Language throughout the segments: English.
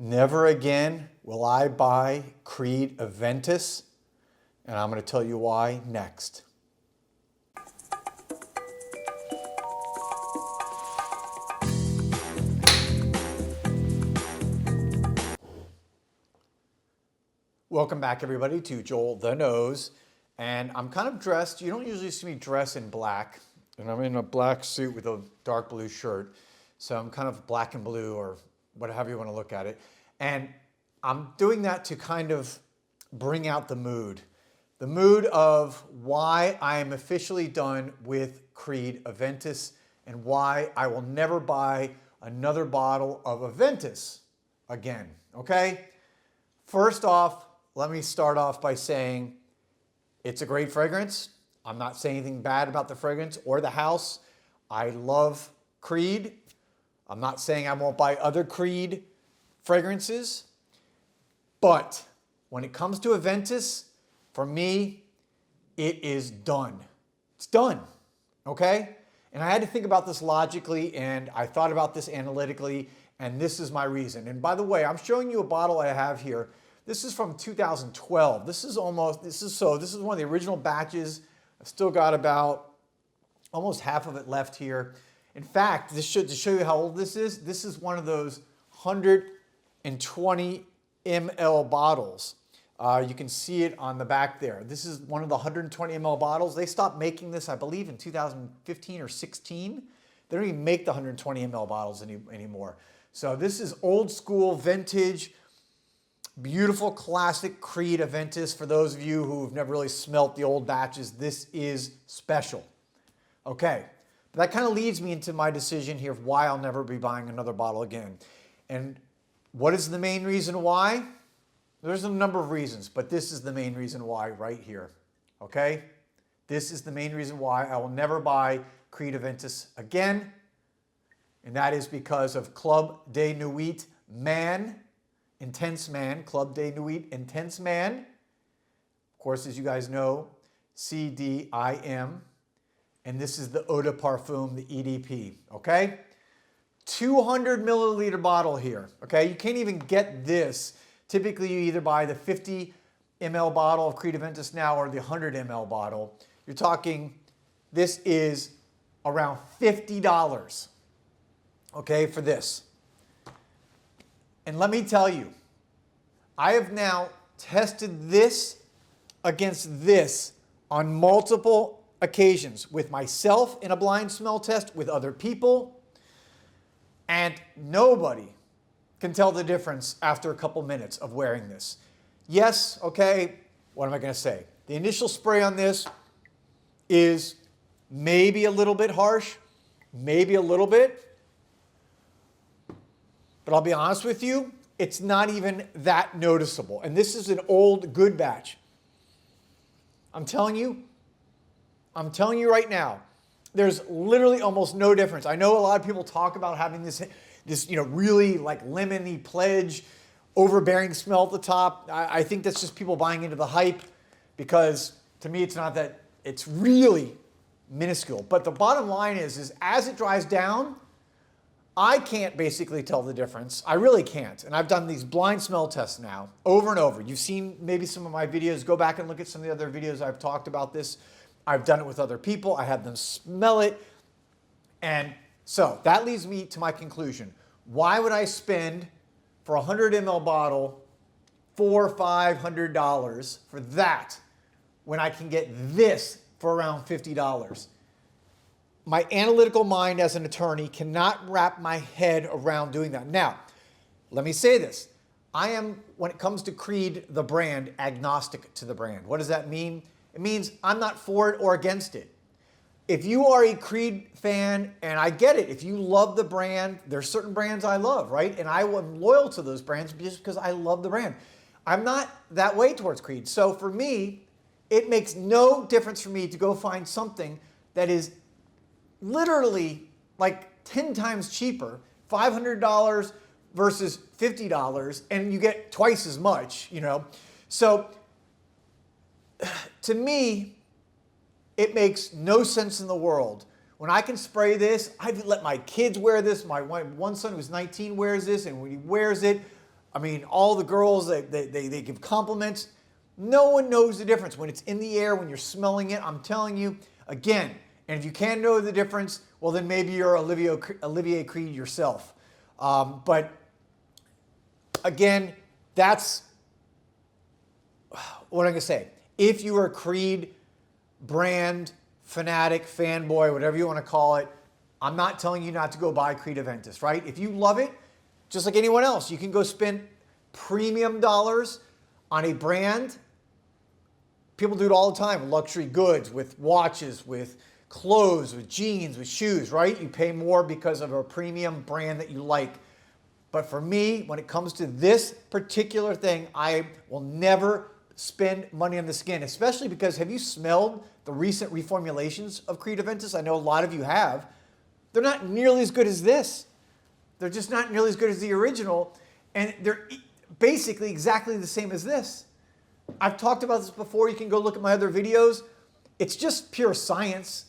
Never again will I buy Creed Aventus, and I'm going to tell you why next. Welcome back, everybody, to Joel the Nose. And I'm kind of dressed. You don't usually see me dress in black, and I'm in a black suit with a dark blue shirt. So I'm kind of black and blue, or whatever you want to look at it. And I'm doing that to kind of bring out the mood of why I am officially done with Creed Aventus and why I will never buy another bottle of Aventus again, okay? First off, let me start off by saying it's a great fragrance. I'm not saying anything bad about the fragrance or the house. I love Creed. I'm not saying I won't buy other Creed fragrances. But when it comes to Aventus, for me, it is done. It's done, okay? And I had to think about this logically, and I thought about this analytically, and this is my reason. And by the way, I'm showing you a bottle I have here. This is from 2012. This is one of the original batches. I've still got about almost half of it left here. In fact, to show you how old this is one of those 120 ml bottles. You can see it on the back there. This is one of the 120 ml bottles. They stopped making this, I believe, in 2015 or 16. They don't even make the 120 ml bottles anymore. So this is old school, vintage, beautiful, classic Creed Aventus. For those of you who have never really smelt the old batches, this is special. Okay, but that kind of leads me into my decision here of why I'll never be buying another bottle again. And what is the main reason why? There's a number of reasons, but this is the main reason why right here, okay? This is the main reason why I will never buy Creed Aventus again, and that is because of Club de Nuit Man, Intense Man, Club de Nuit Intense Man. Of course, as you guys know, CDIM, and this is the Eau de Parfum, the EDP, okay? 200 milliliter bottle here, okay? You can't even get this. Typically, you either buy the 50 ml bottle of Creed Aventus now or the 100 ml bottle. You're talking, this is around $50, okay, for this. And let me tell you, I have now tested this against this on multiple occasions with myself in a blind smell test, with other people, and nobody can tell the difference after a couple minutes of wearing this. Yes, okay, what am I going to say? The initial spray on this is maybe a little bit harsh, maybe a little bit, but I'll be honest with you, it's not even that noticeable. And this is an old good batch. I'm telling you right now, there's literally almost no difference. I know a lot of people talk about having this really like lemony pledge, overbearing smell at the top. I think that's just people buying into the hype, because to me it's not that, it's really minuscule. But the bottom line is as it dries down, I can't basically tell the difference. I really can't. And I've done these blind smell tests now over and over. You've seen maybe some of my videos. Go back and look at some of the other videos I've talked about this. I've done it with other people. I had them smell it. And so that leads me to my conclusion. Why would I spend for a 100 ml bottle $400 or $500 for that when I can get this for around $50? My analytical mind as an attorney cannot wrap my head around doing that. Now, let me say this. I am, when it comes to Creed, the brand, agnostic to the brand. What does that mean? It means I'm not for it or against it. If you are a Creed fan, and I get it, if you love the brand, there's certain brands I love, right? And I am loyal to those brands just because I love the brand. I'm not that way towards Creed. So for me, it makes no difference for me to go find something that is literally like 10 times cheaper, $500 versus $50, and you get twice as much, you know? So to me, it makes no sense in the world. When I can spray this, I've let my kids wear this. My one son who's 19 wears this, and when he wears it, I mean, all the girls, they give compliments. No one knows the difference. When it's in the air, when you're smelling it, I'm telling you, again, and if you can't know the difference, well, then maybe you're Olivier Creed yourself. But again, that's what I'm going to say. If you are a Creed brand fanatic, fanboy, whatever you want to call it, I'm not telling you not to go buy Creed Aventus, right? If you love it, just like anyone else, you can go spend premium dollars on a brand. People do it all the time with luxury goods, with watches, with clothes, with jeans, with shoes, right? You pay more because of a premium brand that you like. But for me, when it comes to this particular thing, I will never spend money on the skin, especially because have you smelled the recent reformulations of Creed Aventus? I know a lot of you have. They're not nearly as good as this. They're just not nearly as good as the original. And they're basically exactly the same as this. I've talked about this before. You can go look at my other videos. It's just pure science.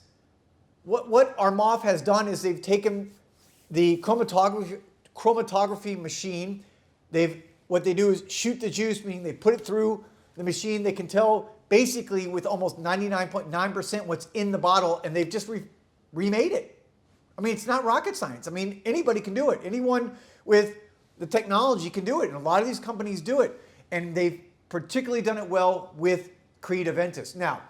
What Armaf has done is they've taken the chromatography machine. What they do is shoot the juice, meaning they put it through the machine. They can tell basically with almost 99.9% what's in the bottle, and they've just remade it. I mean, it's not rocket science. I mean, anybody can do it. Anyone with the technology can do it, and a lot of these companies do it. And they've particularly done it well with Creed Aventus. Now,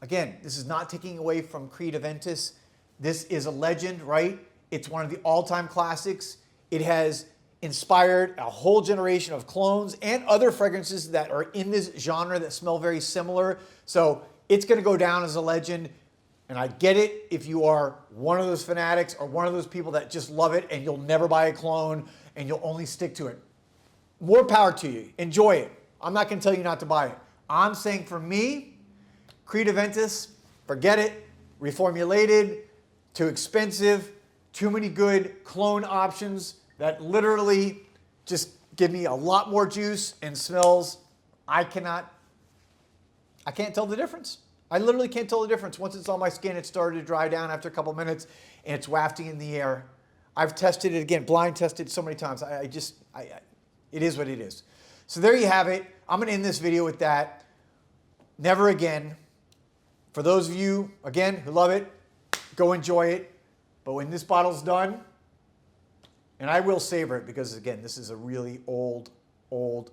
again, this is not taking away from Creed Aventus. This is a legend, right? It's one of the all-time classics. It has inspired a whole generation of clones and other fragrances that are in this genre that smell very similar. So it's going to go down as a legend. And I get it if you are one of those fanatics or one of those people that just love it and you'll never buy a clone and you'll only stick to it. More power to you. Enjoy it. I'm not going to tell you not to buy it. I'm saying for me, Creed Aventus, forget it. Reformulated, too expensive, too many good clone options that literally just give me a lot more juice and smells. I can't tell the difference. I literally can't tell the difference. Once it's on my skin, it started to dry down after a couple minutes and it's wafting in the air. I've tested it again, blind tested so many times. It is what it is. So there you have it. I'm going to end this video with that. Never again. For those of you, again, who love it, go enjoy it. But when this bottle's done, and I will savor it because, again, this is a really old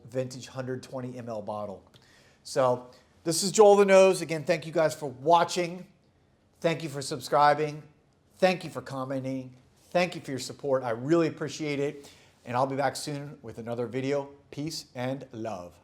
vintage 120 ml bottle. So this is JoelTheNose. Again, thank you guys for watching. Thank you for subscribing. Thank you for commenting. Thank you for your support. I really appreciate it. And I'll be back soon with another video. Peace and love.